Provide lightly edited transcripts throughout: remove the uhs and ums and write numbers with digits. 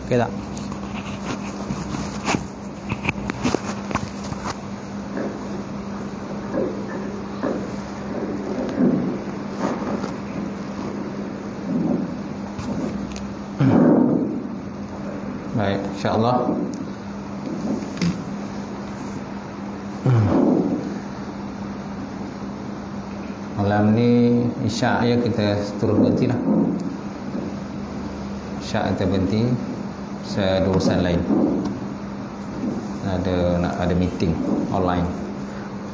Okey tak? Baik, insya-Allah. Malam ni Isyak ya kita terus berhenti lah. Isyak kita berhenti. Saya ada urusan lain. Nak ada meeting online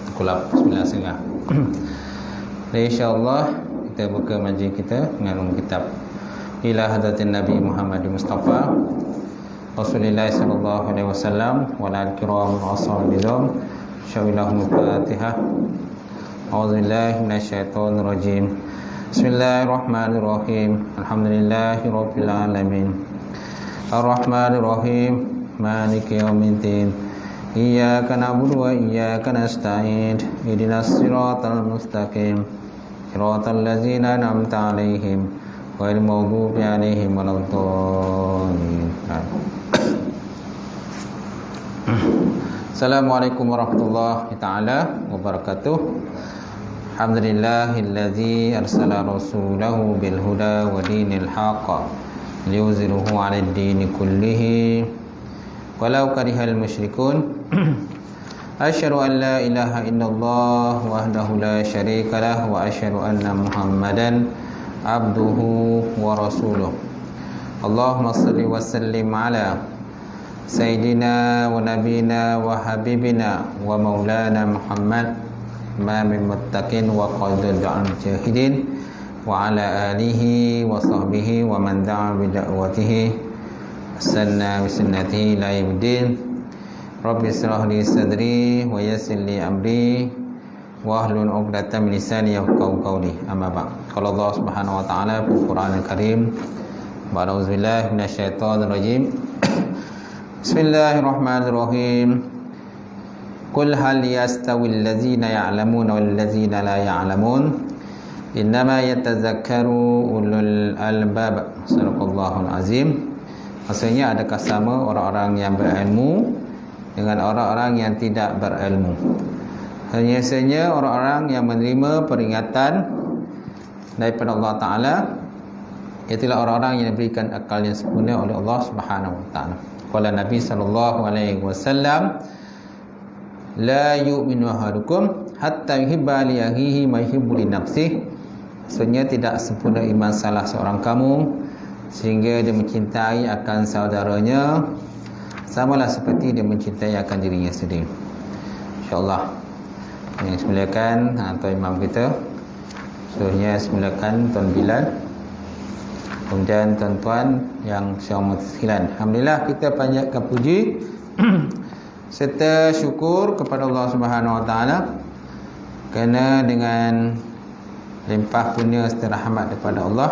pukul 9.30. Dan insya-Allah kita buka majlis kita dengan kitab Ila Hadratin Nabi Muhammad Mustafa Rasulullah sallallahu alaihi wasallam wa ala al-kiram al-ashabizam syawilahum Fatihah. A'udzubillahi minasyaitonir rajim. Bismillahirrahmanirrahim. Alhamdulillahirabbil alamin. Ar-Rahmanir Rahim. Maliki yaumiddin. Iyyaka na'budu wa iyyaka nasta'in. Ihdinas siratal mustaqim. Siratal ladzina an'amta 'alaihim ghairil maghdubi 'alaihim waladdallin. Assalamualaikum warahmatullahi taala wabarakatuh. Alhamdulillahillazi arsala rasulahu bil huda wa dinil haqq liyuzhirahu 'alad dini kullihi walau karihal musyrikun. Asyhadu an la ilaha illallah wahdahu la syarika lah wa asyhadu anna Muhammadan abduhu wa rasuluh. Allahumma salli wa sallim ala Sayyidina wa nabina wa habibina wa maulana Muhammad ma min muttaqin wa qadul jahidin wa ala alihi wa sahbihi wa man da'a bi da'watihi sanna bi sunnatihi ila yaumiddin. Rabbi israh li sadri wa yassir li amri wa hlul 'uqdatam min lisani yafqahu qawli. Amma ba'd. Qala Allah Subhanahu wa ta'ala fil Qur'anil Karim. A'udzubillahi minasyaitonir rajim. Bismillahirrahmanirrahim. Qul hal yastawil ladzina ya'lamuna wal ladzina la ya'lamun innama yatazakkaru ulul albab. Sadaqallahul azim. Maksudnya, adakah sama orang-orang yang berilmu dengan orang-orang yang tidak berilmu? Hanya orang-orang yang menerima peringatan daripada Allah Ta'ala, ialah orang-orang yang diberikan akal yang sempurna oleh Allah Subhanahu Wa Ta'ala. Qala Nabi sallallahu alaihi wasallam, la yu'minu ahadukum hatta yuhibba li akhihi ma yuhibbu li nafsihi. Maksudnya, tidak sempurna iman salah seorang kamu sehingga dia mencintai akan saudaranya samalah seperti dia mencintai akan dirinya sendiri. InsyaAllah yang semuliakan Tuan Imam kita, seluruhnya semuliakan Tuan Bilal, kemudian tuan-tuan yang saya sekalian, alhamdulillah kita panjatkan puji serta syukur kepada Allah Subhanahu Wa Taala kerana dengan limpah kurnia serta rahmat daripada Allah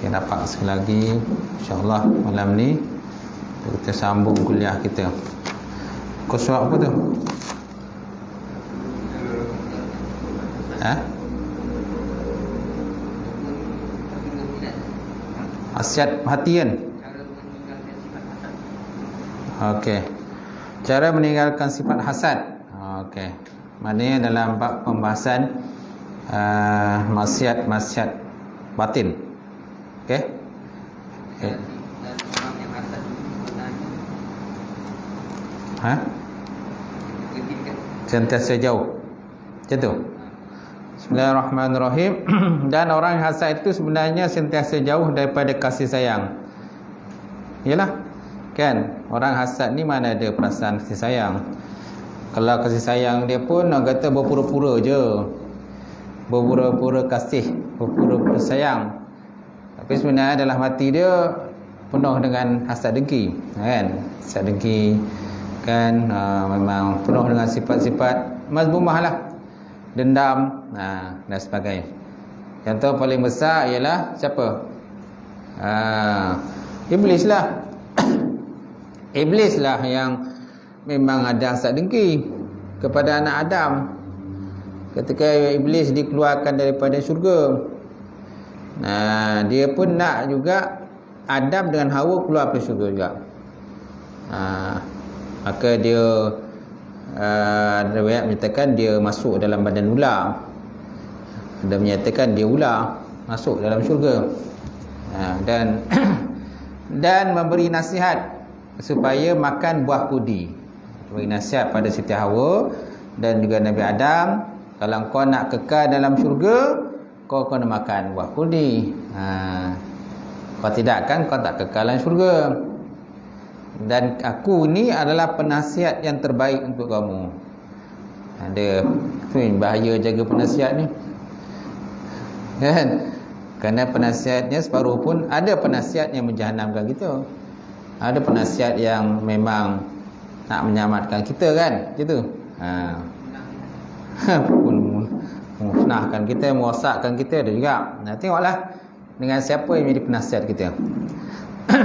kita dapat sekali lagi insya-Allah malam ni kita sambung kuliah kita. Kau suap apa tu? Khasiat perhatian. Okey. Cara meninggalkan sifat hasad. Okey. Maknanya dalam bab pembahasan maksiat batin. Okey. Okay. Sentiasa jauh. Macam tu. Bismillahirrahmanirrahim. Dan orang yang hasad itu sebenarnya sentiasa jauh daripada kasih sayang. Yalah, kan? Orang hasad ni mana ada perasaan kasih sayang. Kalau kasih sayang dia pun orang kata berpura-pura je. Berpura-pura kasih, berpura-pura sayang. Tapi sebenarnya dalam hati dia penuh dengan hasad dengki, kan? Hasad dengki kan, memang penuh dengan sifat-sifat mazmumah lah, dendam, dan sebagainya. Contoh paling besar ialah siapa? Iblis lah. Iblis lah yang memang ada hasad dengki kepada anak Adam. Ketika Iblis dikeluarkan daripada syurga, dia pun nak juga Adam dengan Hawa keluar dari syurga juga. Maka dia riwayat menyatakan dia masuk dalam badan ular. Ada menyatakan dia ular masuk dalam syurga. Dan dan memberi nasihat supaya makan buah kudi. Beri nasihat pada Siti Hawa dan juga Nabi Adam, kalau kau nak kekal dalam syurga, kau kena makan buah kudi. Kalau tidak kan kau tak kekal dalam syurga. Dan aku ni adalah penasihat yang terbaik untuk kamu. Ada bahaya jaga penasihat ni, kan? Kerana penasihatnya separuh pun ada penasihat yang menjahanamkan kita. Ada penasihat yang memang nak menyelamatkan kita, kan? Gitu. Musnahkan kita, merosakkan kita, ada juga. Nah, tengoklah dengan siapa yang menjadi penasihat kita.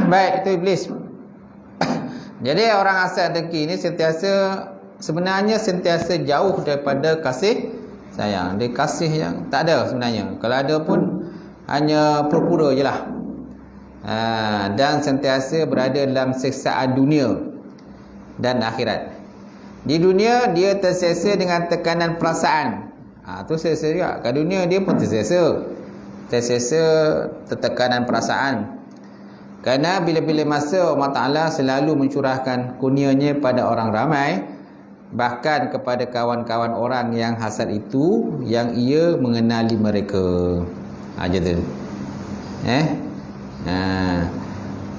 Baik, itu iblis. Jadi orang asal dengki ni sebenarnya sentiasa jauh daripada kasih sayang. Dia kasih yang tak ada sebenarnya. Kalau ada pun hanya pura-pura je lah. Dan sentiasa berada dalam siksaan dunia dan akhirat. Di dunia dia tersesa dengan tekanan perasaan. Tu selesa juga. Kat dunia dia pun tersesa tekanan perasaan. Kerana bila-bila masa Allah Ta'ala selalu mencurahkan kurnianya pada orang ramai, bahkan kepada kawan-kawan orang yang hasad itu, yang ia mengenali mereka. Aja tu.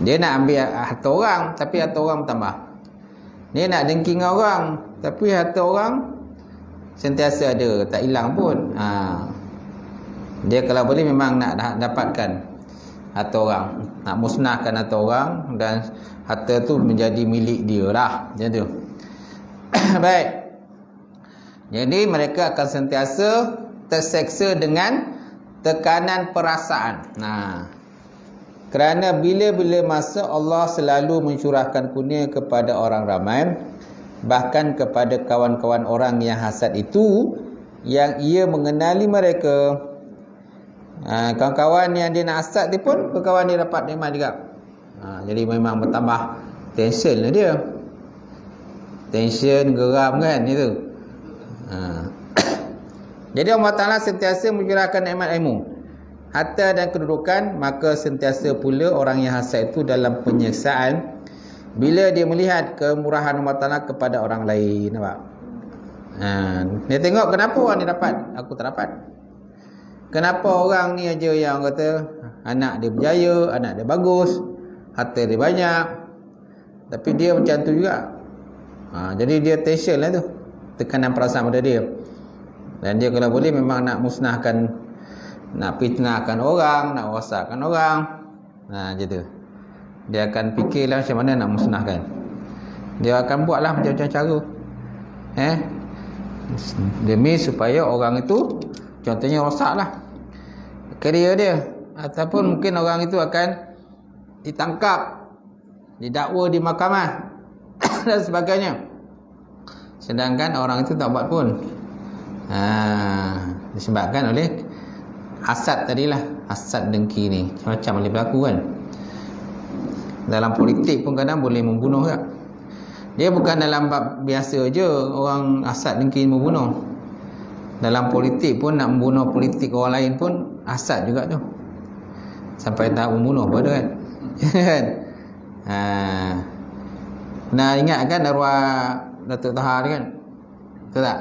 Dia nak ambil harta orang, tapi harta orang bertambah. Dia nak dengki dengan orang, tapi harta orang sentiasa ada, tak hilang pun. Dia kalau boleh memang nak dapatkan harta orang, nak musnahkan harta orang, dan harta tu menjadi milik dia lah. Macam tu. Baik. Jadi mereka akan sentiasa terseksa dengan tekanan perasaan. Kerana bila-bila masa Allah selalu mencurahkan kurnia kepada orang ramai, bahkan kepada kawan-kawan orang yang hasad itu, yang ia mengenali mereka. Kawan-kawan yang dia nak hasad dia pun, kawan dia dapat nikmat juga. Jadi memang bertambah tension lah dia. Tension, geram, kan, itu. Jadi Allah Ta'ala sentiasa mencurahkan nikmat ilmu, harta dan kedudukan. Maka sentiasa pula orang yang hasad itu dalam penyiksaan bila dia melihat kemurahan Allah Ta'ala kepada orang lain. Nampak? Dia tengok kenapa orang ni dapat, aku tak dapat. Kenapa orang ni aja yang kata anak dia berjaya, anak dia bagus, harta dia banyak, tapi dia macam tu juga. Jadi dia tension lah tu, tekanan perasaan pada dia. Dan dia kalau boleh memang nak musnahkan, nak fitnahkan orang, nak rosakkan orang. Macam tu. Dia akan fikirlah macam mana nak musnahkan. Dia akan buatlah macam-macam cara. Demi supaya orang itu contohnya rosaklah kerja dia, ataupun mungkin orang itu akan ditangkap, didakwa di mahkamah dan sebagainya. Sedangkan orang itu tak buat pun. Disebabkan oleh hasad tadilah, hasad dengki ni. Macam-macam boleh berlaku, kan. Dalam politik pun kadang boleh membunuh tak? Dia bukan dalam bab biasa je orang hasad dengki membunuh. Dalam politik pun nak membunuh politik orang lain pun hasad juga tu. Sampai tahap membunuh pun ada, kan. Pernah ingat kan arwah Datuk Tahar kan? Betul tak?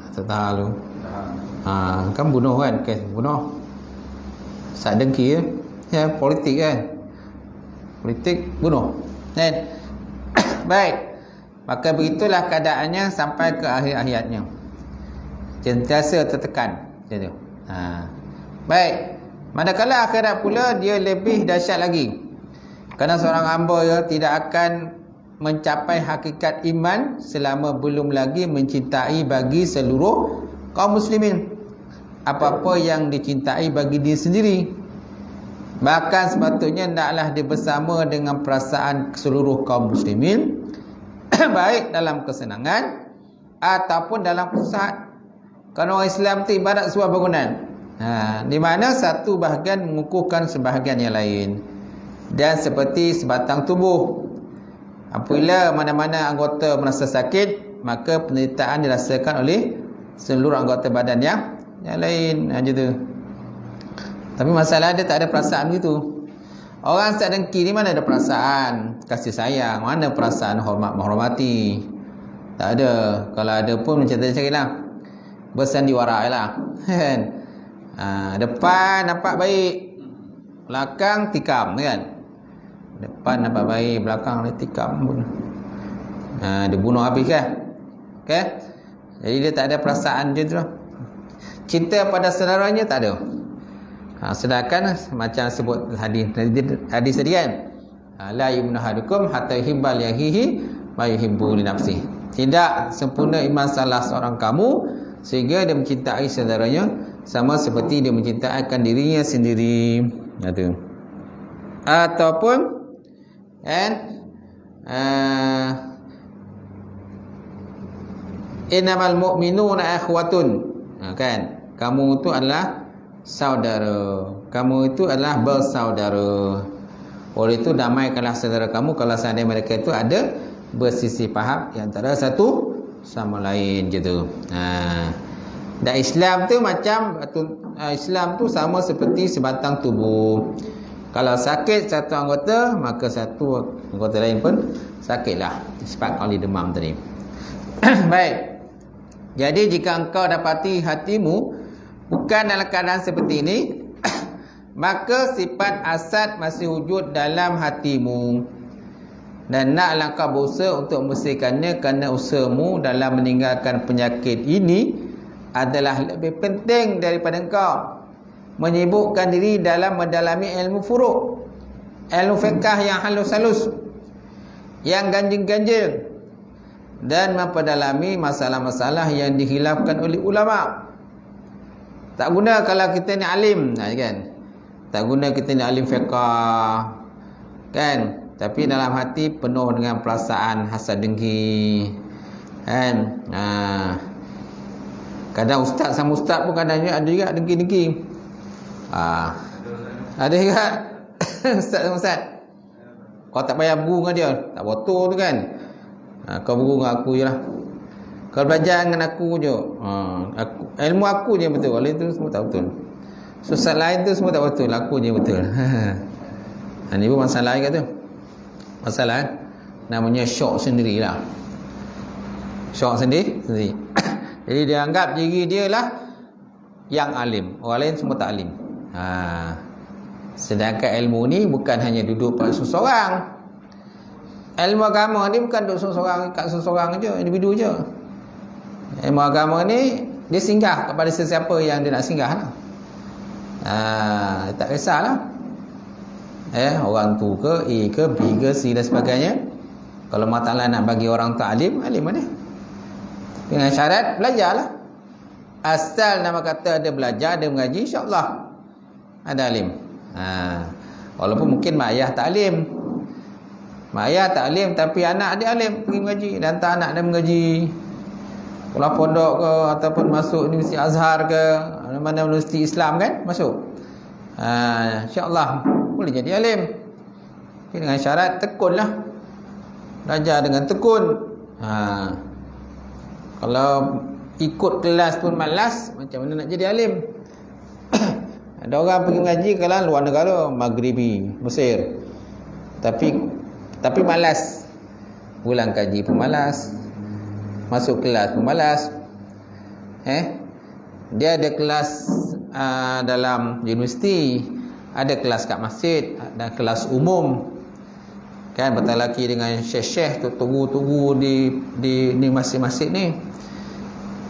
Datuk Tahar tu. Kan bunuh, kan? Kes bunuh. Hasad dengki je. Ya, politik, kan. Politik bunuh. Kan? Baik. Maka begitulah keadaannya sampai ke akhir hayatnya. Sentiasa tertekan. Macam tu. Baik. Manakala akhirat pula dia lebih dahsyat lagi. Kerana seorang hamba ya, tidak akan mencapai hakikat iman selama belum lagi mencintai bagi seluruh kaum muslimin apa-apa yang dicintai bagi diri sendiri. Bahkan sepatutnya hendaklah dia bersama dengan perasaan seluruh kaum muslimin baik dalam kesenangan ataupun dalam kesusahan. Kerana orang Islam itu ibarat sebuah bangunan, di mana satu bahagian mengukuhkan sebahagian yang lain. dan seperti sebatang tubuh. Apabila mana-mana anggota merasa sakit, maka penderitaan dirasakan oleh seluruh anggota badan yang lain. Macam tu. Tapi masalah dia tak ada perasaan begitu. Orang start dengki ni mana ada perasaan kasih sayang, mana perasaan hormat menghormati. Tak ada. Kalau ada pun macam tadi cakap lah, bersandiwara lah. Kan? Depan nampak baik, belakang tikam kan. Depan nampak baik, belakang dia tikam pun. Dia bunuh habis kan. Okay? Jadi dia tak ada perasaan je tu. Cinta pada saudaranya tak ada. Sedangkan macam sebut hadis tadi kan, la yu'minu ahadukum hatta yuhibba li akhihi ma yuhibbu li nafsihi. Tidak sempurna iman salah seorang kamu sehingga dia mencintai saudaranya sama seperti dia mencintai dirinya sendiri. Itu. Ataupun kan, innamal mu'minuna akhwatun. Kan, kamu itu adalah saudara. Kamu itu adalah bersaudara. Oleh itu damaikanlah saudara kamu kalau seandainya mereka itu ada bersisi paham yang antara satu sama lain gitu. Dan Islam tu macam Islam tu sama seperti sebatang tubuh. Kalau sakit satu anggota, maka satu anggota lain pun sakitlah disebabkan oleh demam tadi. Baik. Jadi jika engkau dapati hatimu bukan dalam keadaan seperti ini, maka sifat hasad masih wujud dalam hatimu. Dan naklah kau berusaha untuk membersihkannya, kerana usahamu dalam meninggalkan penyakit ini adalah lebih penting daripada engkau menyibukkan diri dalam mendalami ilmu furuk, ilmu fiqh yang halus-halus, yang ganjil-ganjil, dan memperdalami masalah-masalah yang dihilafkan oleh ulama. Tak guna kalau kita ni alim, kan? Tak guna kita ni alim fiqh, kan? Tapi dalam hati penuh dengan perasaan hasad dengki, kan? Kadang ustaz sama ustaz pun kadangnya ada juga dengki-dengki. Ada juga ustaz sama ustaz. Kau tak payah berguru dengan dia, tak botol tu kan. Kau berguru dengan aku je lah. Kau belajar dengan aku je. Ilmu aku je betul. Kalau itu semua tak betul. Ustaz lain tu semua tak betul. Aku je betul. Ini pun masalah lain kat tu. Masalah namanya syok sendirilah. Syok sendiri. Jadi dia anggap diri dia lah yang alim, orang lain semua tak alim. Sedangkan ilmu ni bukan hanya duduk pada seseorang. Ilmu agama ni bukan duduk seseorang, kat seseorang je, individu je. Ilmu agama ni dia singgah kepada sesiapa yang dia nak singgah lah. Tak kisahlah. Orang tu ke, A ke, B ke, C dan sebagainya. Kalau Allah Ta'ala nak bagi orang tu alim, alim mana? Dengan syarat belajarlah. Asal nama kata ada belajar, ada mengaji, insya-Allah ada alim. Walaupun mungkin mak ayah tak alim. Mak ayah tak alim tapi anak dia alim, pergi mengaji dan hantar anak dia mengaji. Sekolah pondok ke ataupun masuk Universiti Azhar ke, mana universiti Islam kan, masuk. Insya-Allah boleh jadi alim. Dengan syarat tekunlah. Belajar dengan tekun. Kalau ikut kelas pun malas, macam mana nak jadi alim? Ada orang pergi mengaji kalau luar negara, Maghribi, Mesir. Tapi malas. Pulang kaji pun malas. Masuk kelas pun malas. Dia ada kelas dalam universiti, ada kelas kat masjid, ada kelas umum. Kan betul lagi dengan syekh-syekh tu tunggu-tunggu di masjid-masjid ni.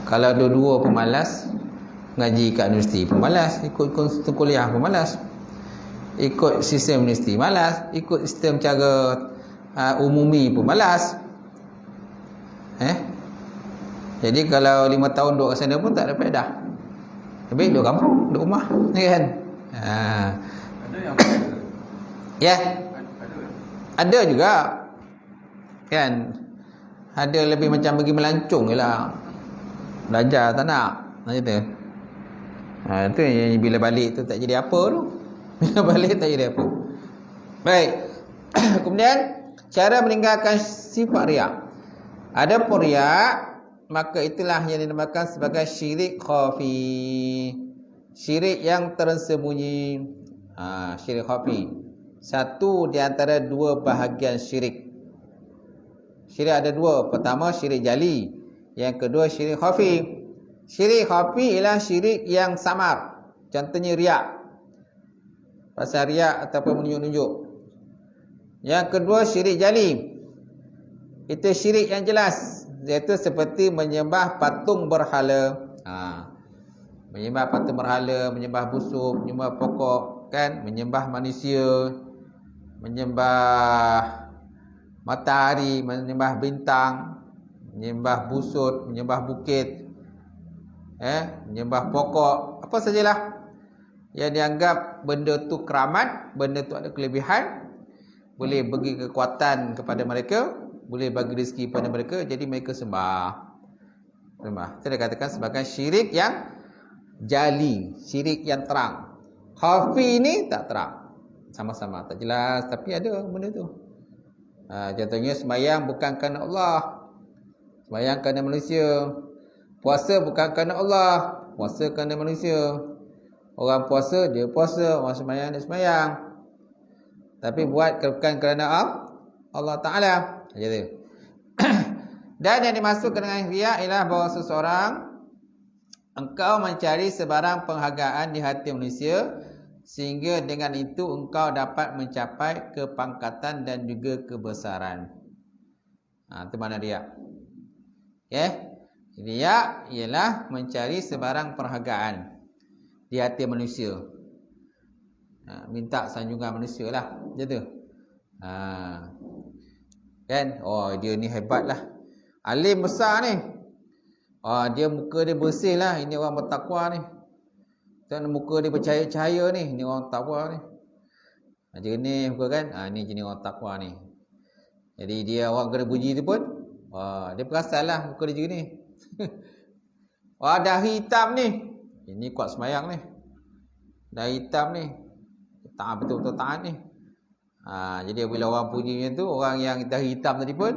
Kalau dua-dua pun malas, ngaji kat universiti pun malas, ikut kuliah pun malas, ikut sistem universiti malas, ikut sistem cara umumi pun malas. Jadi kalau 5 tahun duduk kat sana pun tak ada faedah. Lebih duduk kampung, duduk rumah, kan? Ada yang ya. Ada juga. Kan? Ada lebih macam pergi melancong jelah. Belajar tak nak. Macam tu. Itu yang bila balik tu tak jadi apa tu. Bila balik tak jadi apa. Baik. Kemudian cara meninggalkan sifat riak. Ada pun riak, maka itulah yang dinamakan sebagai syirik khafi. Syirik yang tersembunyi. Syirik khafi. Satu di antara dua bahagian syirik. Syirik ada dua. Pertama syirik jali. Yang kedua syirik khafi. Syirik khafi ialah syirik yang samar. Contohnya riak. Pasal riak ataupun menunjuk-nunjuk. Yang kedua syirik jali. Itu syirik yang jelas, iaitu seperti menyembah patung berhala. Menyembah patung berhala, menyembah busuk, menyembah pokok, kan? Menyembah manusia, menyembah matahari, menyembah bintang, menyembah busuk, menyembah bukit, menyembah pokok, apa sajalah yang dianggap benda tu keramat, benda tu ada kelebihan, boleh bagi kekuatan kepada mereka, boleh bagi rezeki kepada mereka, jadi mereka sembah. Itu dikatakan sebagai syirik yang jali, syirik yang terang. Khafi ini tak terang, sama-sama tak jelas, tapi ada benda tu. Contohnya sembahyang bukan kerana Allah, sembahyang kerana manusia. Puasa bukan kerana Allah, puasa kerana manusia. Orang puasa dia puasa, orang sembahyang dia sembahyang, tapi buat bukan kerana Allah Ta'ala. Jadi dan yang dimaksudkan dengan riya ialah bahawa seseorang, engkau mencari sebarang penghargaan di hati manusia, sehingga dengan itu engkau dapat mencapai kepangkatan dan juga kebesaran. Itu mana riya. Riya ialah mencari sebarang penghargaan di hati manusia. Minta sanjungan manusia lah, macam tu. Kan? Oh, dia ni hebat lah, alim besar ni. Dia muka dia bersih lah, ini orang bertakwa ni. Dan muka dia bercahaya-cahaya ni, ini orang takwa ni. Jernih muka kan? Ni jenis orang takwa ni. Jadi dia orang kena puji tu pun, dia perasan lah muka dia jernih. Dahi hitam ni, ini kuat semayang ni. Dahi hitam ni, taat betul-betul taat ni. Jadi bila orang pujinya tu, orang yang dahi hitam tadi pun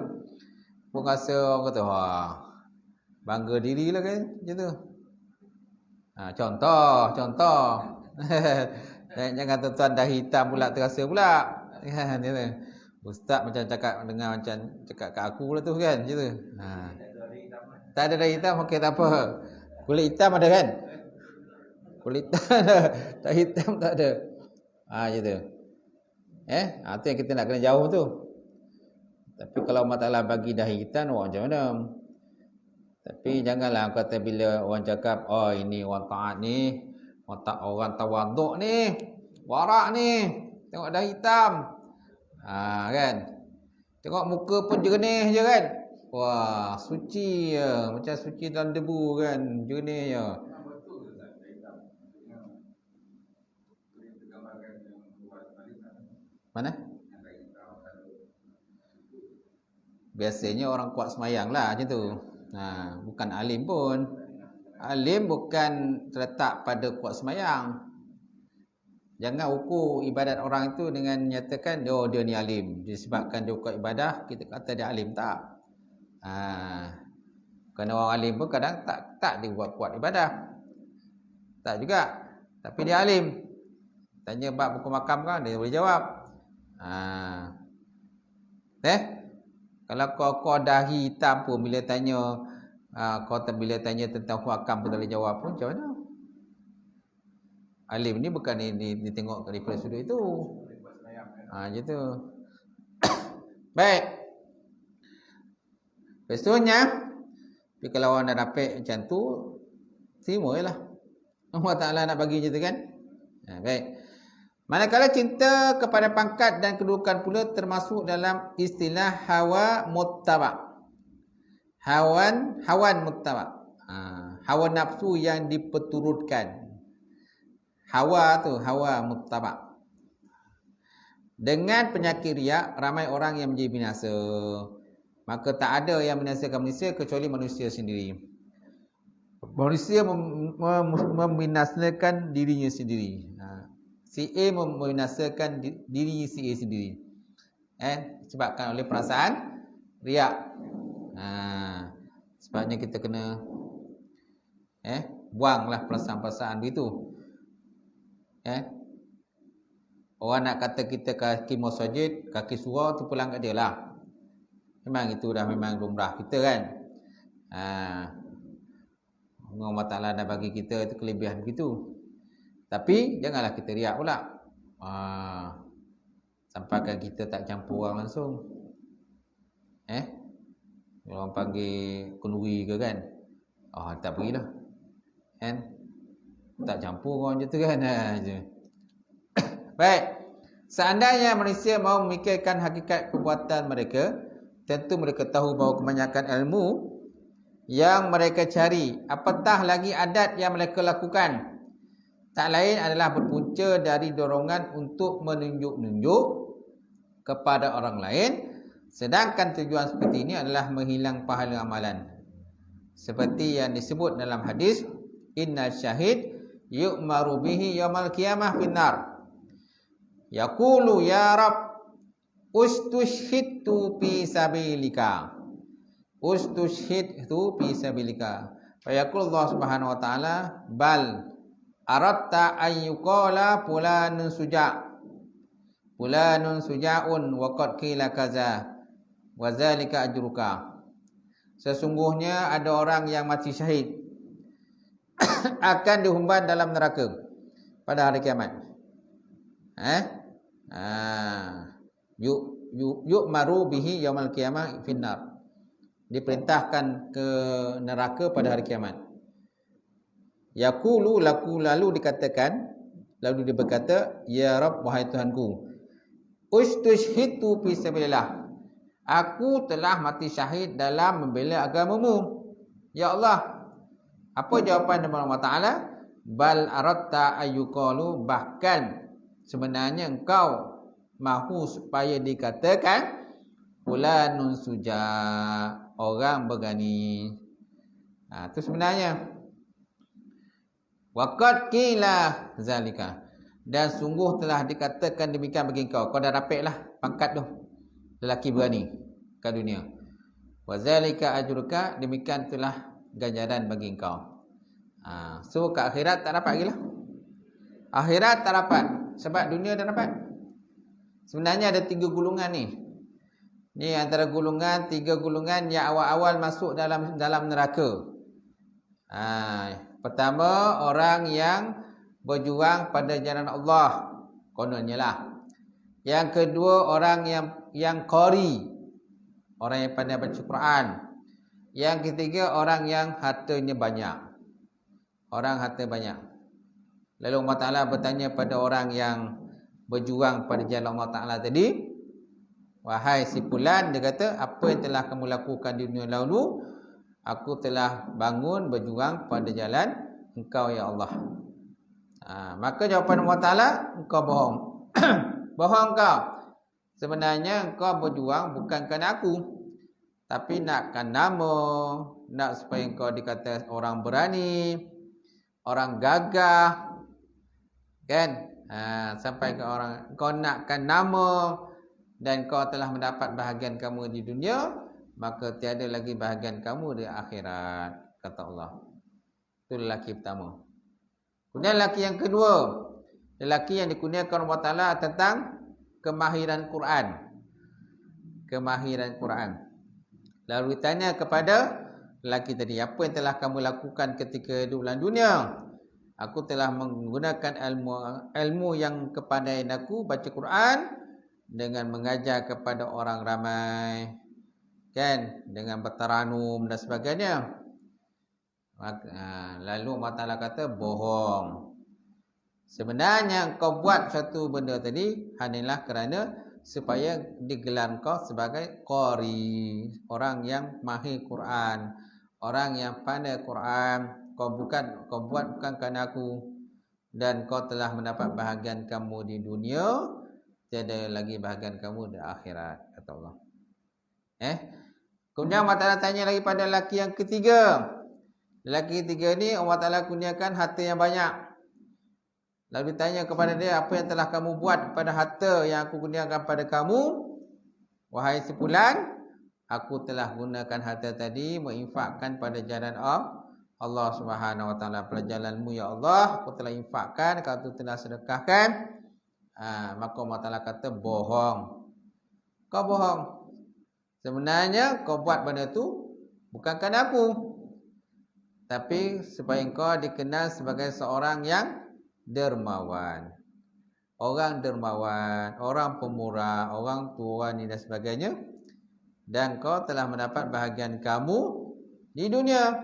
rasa orang kata, bangga diri lah kan, macam tu. Contoh. Jangan tuan-tuan dahi hitam pula terasa pula. Ustaz macam cakap kat aku lah tu kan, macam tu. Tak ada dahi hitam, okey tak apa. Kulit hitam ada kan? Kulit hitam ada, dahi hitam tak ada. Macam tu. Itu yang kita nak kena jauh tu. Tapi kalau Allah Ta'ala bagi dahi hitam, macam mana? Tapi janganlah kata bila orang cakap, ini orang taat ni, orang tawaduk ni, warak ni, tengok dahi hitam. Kan? Tengok muka pun jernih je kan? Wah, suci je, macam suci dalam debu kan, jernih je. Mana? Biasanya orang kuat semayang lah macam tu. Bukan alim pun. Alim bukan terletak pada kuat semayang. Jangan ukur ibadat orang itu dengan nyatakan dia ni alim. Disebabkan dia kuat ibadah, kita kata dia alim, tak. Kerana orang alim pun kadang tak dia buat kuat ibadah, tak juga. Tapi dia alim. Tanya bab buku makam kan, dia boleh jawab. Kalau kau dahi hitam pun bila tanya bila tanya tentang hukum pun tak boleh jawab pun, macam mana? Alim ni bukan ditengok daripada sudut itu. Macam tu. Baik. Biasanya kalau orang dah dapat macam tu, terima je lah. Allah Ta'ala nak bagi macam tu kan. Baik. Manakala cinta kepada pangkat dan kedudukan pula termasuk dalam istilah hawa muttaba. Hawan muttaba. Hawa nafsu yang diperturutkan. Hawa muttaba. Dengan penyakit riak, ramai orang yang menjadi binasa. Maka tak ada yang membinasakan manusia kecuali manusia sendiri. Manusia membinasakan dirinya sendiri. Si A membinasakan diri si A sendiri. Disebabkan oleh perasaan riak. Sebabnya kita kena buanglah perasaan-perasaan begitu. Orang nak kata kita kaki masjid, kaki surau tu pulang kat dia lah. Memang itu dah memang lumrah kita kan. Allah Ta'ala dah bagi kita itu kelebihan begitu. Tapi janganlah kita riak pula. Sampaikan kita tak campur orang langsung. Orang panggil kenduri ke kan. Tak pergilah. Tak campur orang macam tu kan. Baik. Seandainya manusia mahu memikirkan hakikat perbuatan mereka, tentu mereka tahu bahawa kebanyakan ilmu yang mereka cari, apatah lagi adat yang mereka lakukan, tak lain adalah berpunca dari dorongan untuk menunjuk-nunjuk kepada orang lain, sedangkan tujuan seperti ini adalah menghilang pahala amalan. Seperti yang disebut dalam hadis, innal syahid yu'maru bihi yaumal qiyamah finnar. Yaqulu ya Rab ustushhidtu fi sabilika. Ustushhidtu fi sabilika. Fa yaqulu Allah Subhanahu wa taala bal aratta an yuqala fulanun suja'. Fulanun suja'un wa qad qila kaza wa zalika ajruka. Sesungguhnya ada orang yang mati syahid akan dihumban dalam neraka pada hari kiamat. Yu'maru bihi yaumal qiyamah finnar. Diperintahkan ke neraka pada hari kiamat. Yaqulu lalu dikatakan, lalu dia berkata, ya Rabb, wahai Tuhanku, ustushhidtu fi sabilillah. Aku telah mati syahid dalam membela agamamu. Ya Allah. Apa jawapan Allah Ta'ala? Bal aratta ayyuqalu, bahkan sebenarnya engkau mahu supaya dikatakan fulanun suja, orang berani. Itu sebenarnya. Waqad qila zalika, dan sungguh telah dikatakan demikian bagi engkau. Kau dah dapatlah pangkat tu, lelaki berani kat dunia. Wa zalika ajruka, demikian itulah ganjaran bagi engkau. So kat akhirat tak dapat lagi lah. Akhirat tak dapat, sebab dunia dah dapat. Sebenarnya ada 3 golongan ni. Ni antara golongan, 3 golongan yang awal-awal masuk dalam neraka. Pertama, orang yang berjuang pada jalan Allah, kononnya lah. Yang kedua, orang yang qari, orang yang pandai baca Quran. Yang ketiga, orang yang hartanya banyak. Orang harta banyak. Lalu Allah Ta'ala bertanya pada orang yang berjuang pada jalan Allah Ta'ala tadi, wahai si fulan, dia kata, apa yang telah kamu lakukan di dunia lalu? Aku telah bangun berjuang pada jalan engkau ya Allah. Maka jawapan Allah Ta'ala, engkau bohong. Bohong kau. Sebenarnya engkau berjuang bukan kerana aku, tapi nakkan nama, nak supaya engkau dikata orang berani, orang gagah, kan? Sampai ke orang, kau nakkan nama dan kau telah mendapat bahagian kamu di dunia, maka tiada lagi bahagian kamu di akhirat, kata Allah. Itu lelaki pertama. Kemudian lelaki yang kedua, lelaki yang dikurniakan Allah Ta'ala tentang kemahiran Quran. Kemahiran Quran. Lalu ditanya kepada lelaki tadi, apa yang telah kamu lakukan ketika hidup dalam dunia? Aku telah menggunakan ilmu yang kepandaian aku, baca Quran, dengan mengajar kepada orang ramai, kan, dengan bertaranum dan sebagainya. Lalu Allah Ta'ala kata, bohong. Sebenarnya kau buat satu benda tadi hanyalah kerana supaya digelar kau sebagai qari, orang yang mahir Quran, orang yang pandai Quran. Kau buat bukan kerana aku, dan kau telah mendapat bahagian kamu di dunia, tiada lagi bahagian kamu di akhirat, kata Allah. Kemudian Allah Ta'ala tanya lagi pada lelaki yang ketiga. Lelaki ketiga ni Allah Ta'ala kurniakan harta yang banyak. Lalu ditanya kepada dia, apa yang telah kamu buat pada harta yang aku gunakan pada kamu? Wahai si fulan, aku telah gunakan harta tadi menginfakkan pada jalan Allah Subhanahu wa taala. Pada jalanmu ya Allah, aku telah infakkan, kau telah sedekahkan. Maka Allah Taala kata bohong. Kau bohong. Sebenarnya kau buat benda tu bukan kerana aku, tapi supaya kau dikenal sebagai seorang yang dermawan. Orang dermawan, orang pemurah, orang tua ni dan sebagainya. Dan kau telah mendapat bahagian kamu di dunia.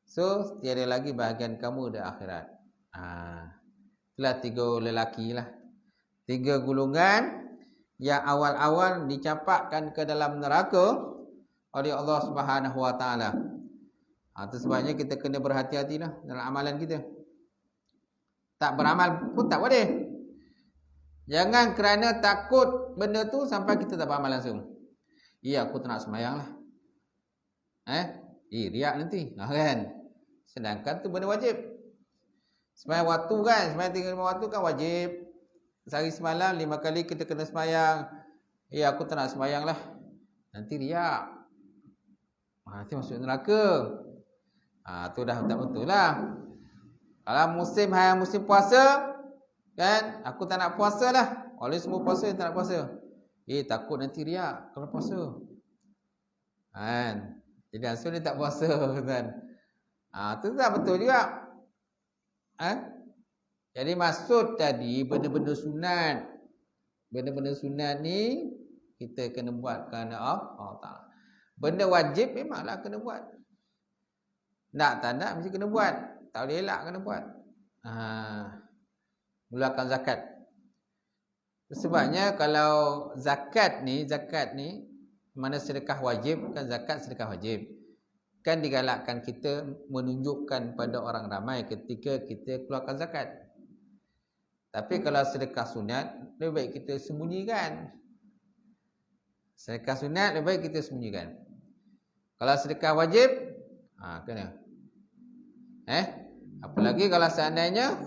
So, tiada lagi bahagian kamu di akhirat. Itulah 3 lelaki lah. 3 golongan yang awal-awal dicampakkan ke dalam neraka oleh Allah Subhanahu wa taala. Itu sebabnya kita kena berhati-hatilah dalam amalan kita. Tak beramal pun tak boleh. Jangan kerana takut benda tu sampai kita tak beramal langsung. Aku tak nak sembahyang lah. Riak nanti. Kan? Sedangkan tu benda wajib. Sembahyang waktu kan, sembahyang 3 waktu kan wajib. Sehari semalam 5 kali kita kena sembahyang. Aku tak nak sembahyang lah. Nanti riak. Nanti masuk neraka. Tu dah tak betul lah. Kalau musim puasa kan, aku tak nak puasa lah. Oleh semua puasa, tak nak puasa. Takut nanti riak kalau puasa. Kan? Jadi asal dia tak puasa kan. Tu tak betul juga. Jadi maksud tadi benda-benda sunat. Benda-benda sunat ni kita kena buat kerana Allah Taala. Benda wajib memanglah kena buat. Nak tak nak mesti kena buat. Tak boleh elak kena buat. Mengeluarkan zakat. Sebabnya kalau zakat ni mana sedekah wajib, kan zakat sedekah wajib. Kan digalakkan kita menunjukkan pada orang ramai ketika kita keluarkan zakat. Tapi kalau sedekah sunat, lebih baik kita sembunyikan. Sedekah sunat lebih baik kita sembunyikan. Kalau sedekah wajib, kena. Apalagi kalau seandainya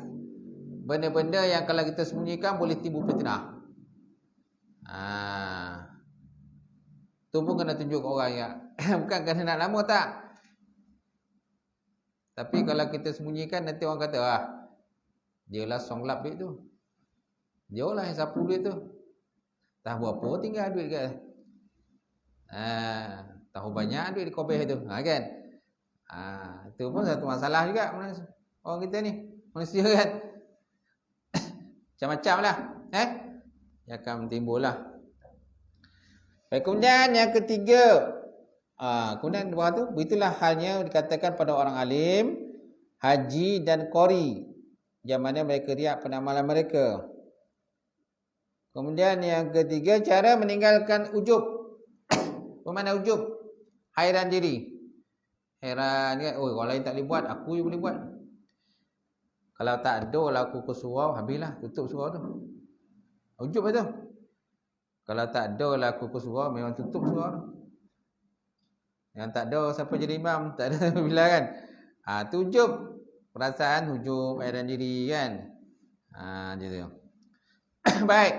benda-benda yang kalau kita sembunyikan boleh timbul fitnah. Tu pun kena tunjuk ke orang yang bukan kena nak lama tak. Tapi kalau kita sembunyikan nanti orang kata, dia lah songlap duit tu. Dia lah yang sapu duit tu. Tahu berapa tinggal duit ke? Tahu banyak duit di kobeh tu. Kan? Itu pun satu masalah juga orang kita ni. Manusia kan. Macam-macam lah. Yang akan timbul lah. Kemudian yang ketiga. Kemudian di bawah tu, begitulah halnya dikatakan pada orang alim, haji dan qori, yang mana mereka riak pada amalan mereka. Kemudian yang ketiga, cara meninggalkan ujub. Bermakna ujub? Hairan diri. Heran kan, orang lain tak boleh buat, aku yang boleh buat. Kalau tak ada lah aku ke surau, habislah, tutup surau tu. Ujub tu. Kalau tak ada lah aku ke surau, memang tutup surau tu. Yang tak ada siapa jadi imam, tak ada bila kan. Tu ujub. Perasaan ujub, hairan diri kan. Gitu. Baik.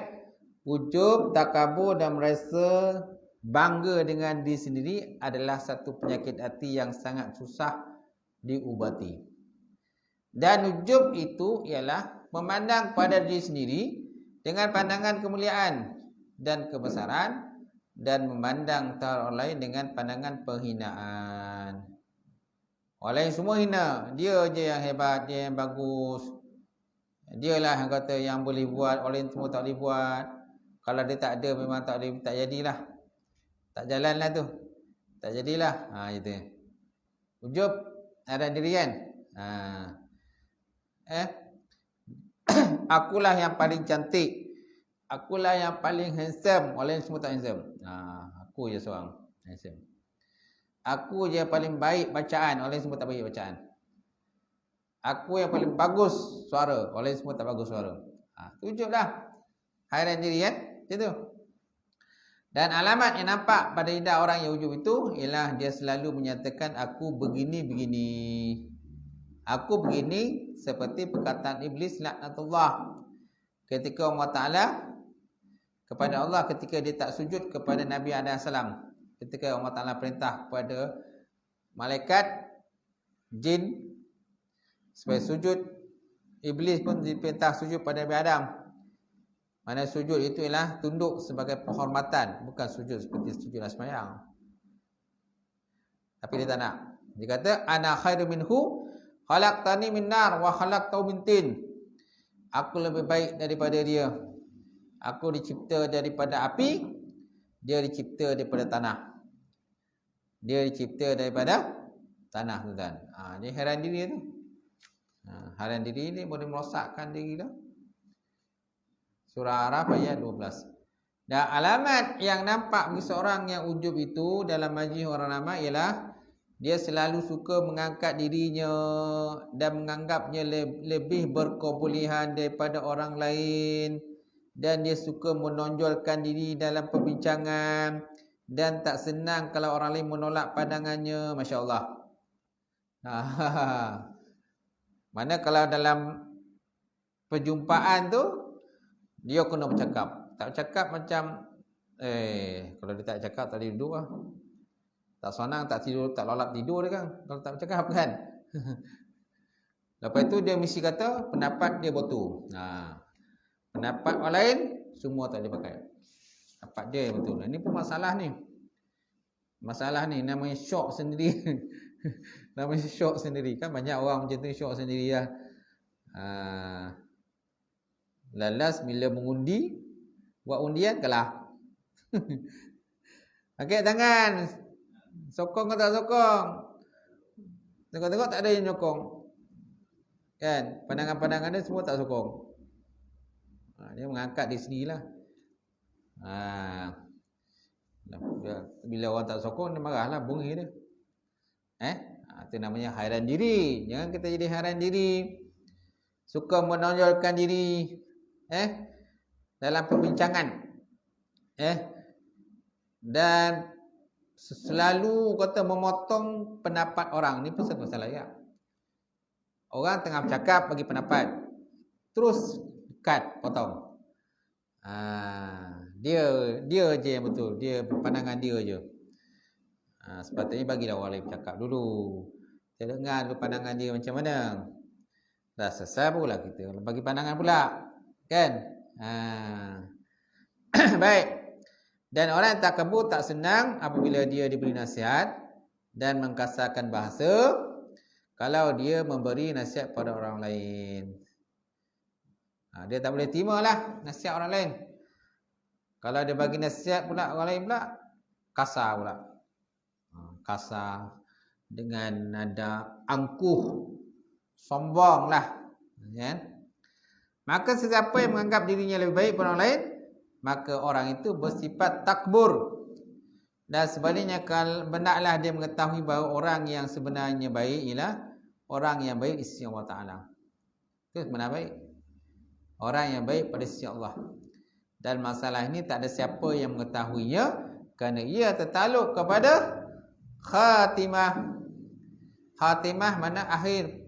Ujub, takabur dan merasa bangga dengan diri sendiri adalah satu penyakit hati yang sangat susah diubati. Dan ujub itu ialah memandang pada diri sendiri dengan pandangan kemuliaan dan kebesaran, dan memandang orang lain dengan pandangan penghinaan. Orang lain semua hina, dia je yang hebat, dia yang bagus. Dialah yang kata yang boleh buat, orang lain semua tak boleh buat. Kalau dia tak ada memang tak boleh, tak jadilah. Tak jalanlah tu. Tak jadilah. Gitu. Ujub ada diri kan. Akulah yang paling cantik. Akulah yang paling handsome. Orang lain semua tak handsome. Aku je seorang handsome. Aku je yang paling baik bacaan. Orang lain semua tak baik bacaan. Aku yang paling bagus suara. Orang lain semua tak bagus suara. Ujub lah. Hairan diri kan. Macam tu. Dan alamat yang nampak pada lidah orang yang ujub itu ialah dia selalu menyatakan aku begini-begini. Aku begini seperti perkataan iblis laknatullah ketika Allah Ta'ala kepada Allah ketika dia tak sujud kepada Nabi Adam salam. Ketika Allah Ta'ala perintah kepada malaikat jin supaya sujud, iblis pun diperintah sujud pada Nabi Adam. Mana sujud itu ialah tunduk sebagai penghormatan, bukan sujud seperti sujud sembahyang. Tapi dia tak nak. Dia kata ana khairu minhu khalaqtani min nar wa khalaqtahu min tin. Aku lebih baik daripada dia. Aku dicipta daripada api, dia dicipta daripada tanah. Dia dicipta daripada tanah, tuan. Dia heran diri tu. Heran diri ni boleh merosakkan diri dah. Surah Araf ayat 12. Dan alamat yang nampak bagi seorang yang ujub itu dalam majlis orang ramai ialah dia selalu suka mengangkat dirinya dan menganggapnya lebih berkebolehan daripada orang lain, dan dia suka menonjolkan diri dalam perbincangan dan tak senang kalau orang lain menolak pandangannya. Masya Allah. Mana kalau dalam perjumpaan tu dia kena bercakap. Tak bercakap macam kalau dia tak cakap tak duduk lah. Tak senang, tak tidur, tak lalap tidur dia kan kalau tak bercakap kan. Lepas tu dia mesti kata pendapat dia betul. Pendapat orang lain semua tak boleh pakai. Pendapat dia betul. Ini pun masalah ni. Masalah ni namanya syok sendiri. Namanya syok sendiri. Kan banyak orang macam tu syok sendiri lah. Lalas bila mengundi, buat undian kalah. Angkat tangan. Sokong ke tak sokong? Tengok-tengok tak ada yang nyokong. Kan? Pandangan-pandangan dia semua tak sokong. Dia mengangkat di sinilah. Bila orang tak sokong, dia marahlah, bunyi dia. Itu namanya hairan diri. Jangan kita jadi hairan diri. Suka menonjolkan diri. Dalam perbincangan. Dan selalu kata memotong pendapat orang. Ni pun satu masalah ya. Orang tengah bercakap bagi pendapat, terus cut, potong. Dia je yang betul. Dia pandangan dia je. Sepatutnya bagilah orang lain bercakap dulu. Kita dengar dulu pandangan dia macam mana. Dah selesai pula kita bagi pandangan pula. Kan? Baik. Dan orang yang takabur tak senang apabila dia diberi nasihat dan mengkasarkan bahasa kalau dia memberi nasihat pada orang lain. Dia tak boleh terima lah nasihat orang lain. Kalau dia bagi nasihat pula orang lain pula, kasar pula. Kasar dengan nada angkuh, sombong lah. Maka sesiapa yang menganggap dirinya lebih baik pada orang lain, maka orang itu bersifat takbur. Dan sebaliknya, kalau benarlah dia mengetahui bahawa orang yang sebenarnya baik ialah orang yang baik di sisi Allah Ta'ala. Itu benar baik. Orang yang baik pada sisi Allah. Dan masalah ini tak ada siapa yang mengetahuinya kerana ia tertakluk kepada khatimah. Khatimah mana akhir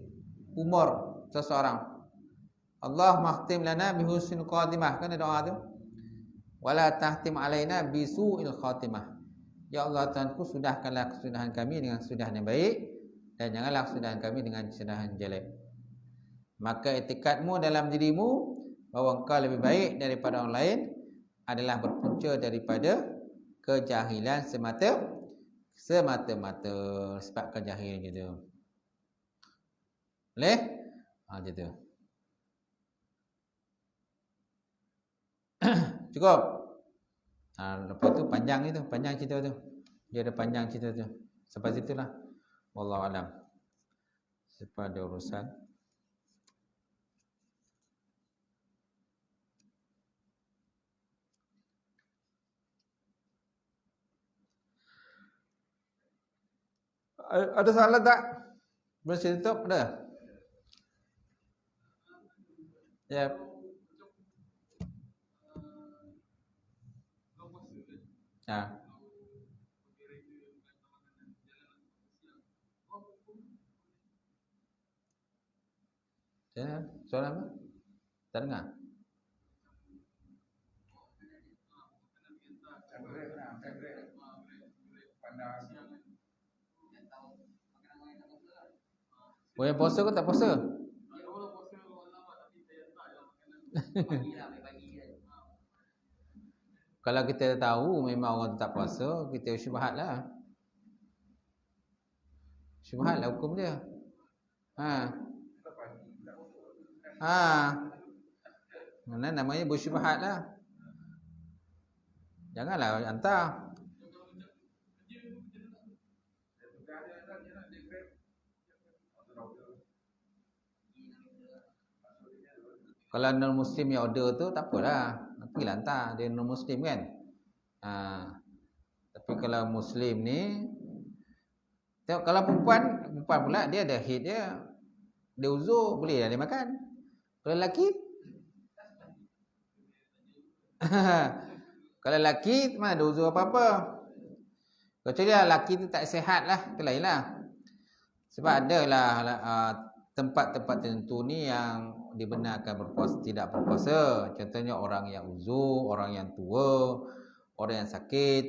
umur seseorang. Allah makhtim lana bihusnul khatimah. Kan ada doa tu? Wala tahtim alaina bisu'il khatimah. Ya Allah Tuhanku, sudahkanlah kesudahan kami dengan kesudahan yang baik, dan janganlah kesudahan kami dengan kesudahan jelek. Maka etikadmu dalam dirimu bahawa engkau lebih baik daripada orang lain adalah berpunca daripada kejahilan semata-mata. Sebab kejahilan gitu. Boleh? Gitu. Cukup. Lepas tu panjang itu, panjang cerita tu. Dia ada panjang cerita tu. Sampai situlah. Wallahu alam. Sebab ada urusan. Ada soalan tak? Boleh saya tutup? Ada? Ya. Soalan apa? Tak dengar? Boleh puasa ke tak puasa? Kalau kita tahu memang orang tak puasa, kita syubhat lah. Syubhat lah hukum dia. Mana namanya bersyubhat lah. Janganlah hantar. Kalau non-Muslim yang order tu tak apalah. Nanti lah hantar. Dia non-Muslim kan. Tapi kalau Muslim ni, tengok kalau perempuan pula dia ada haid dia. Dia uzur, boleh lah dia makan. Kalau lelaki? Kalau lelaki mana ada uzur apa-apa. Kecuali lelaki tu tak sihat lah. Itu lain lah. Sebab adalah tempat-tempat tertentu ni yang dibenarkan berpuasa, tidak berpuasa. Contohnya orang yang uzur, orang yang tua, orang yang sakit.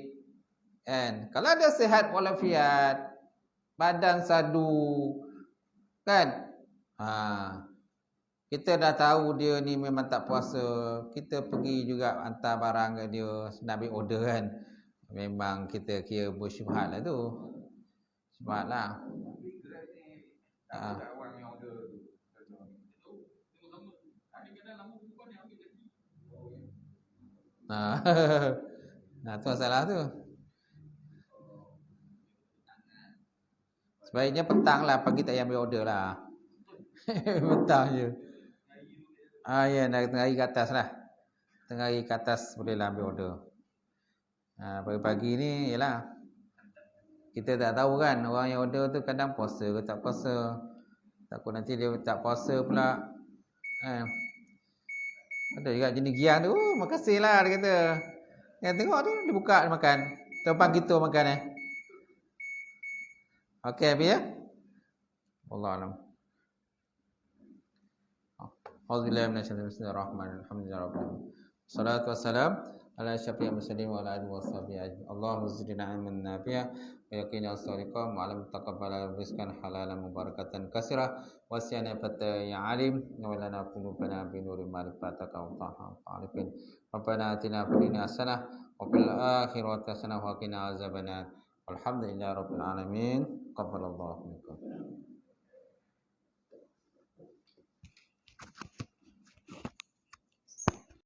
Kan? Kalau ada sihat walafiat, badan sadu, kan? Kita dah tahu dia ni memang tak puasa, kita pergi juga hantar barang ke dia, nak ambil order kan. Memang kita kira bersyubhat lah tu. Syubhat lah. Tu masalah tu. Sebaiknya petang lah, pagi tak payah ambil order lah. Petang je. Ya, tengah hari ke atas lah. Tengah hari ke atas bolehlah ambil order. Pagi-pagi ni yalah, kita tak tahu kan orang yang order tu kadang puasa ke tak puasa. Takut nanti dia tak puasa pula. Ada juga jenis giang tu, makasih lah dia kata. Yang tengok tu dia buka dia makan. Tempat kita makan Okey habis ya. Wallahu a'lam. Auzubillahi minasyaitonir rajim. Salatu wassalam ala asyrafil mursalin wa ala alihi washabihi ajmain. Allahumma zidna ilman nafi'a wa yaqina as-sadiqa wa alam taqabbal rizqan halalan mubarakatan katsira wa siyana fata ya alim wa lana qulubana bi nuri ma'rifataka wa ta'arifin. Rabbana atina fid dunya hasanah wa fil akhirati hasanah wa qina azabannar. Alhamdulillahirabbil alamin. Qabbalallahu minkum.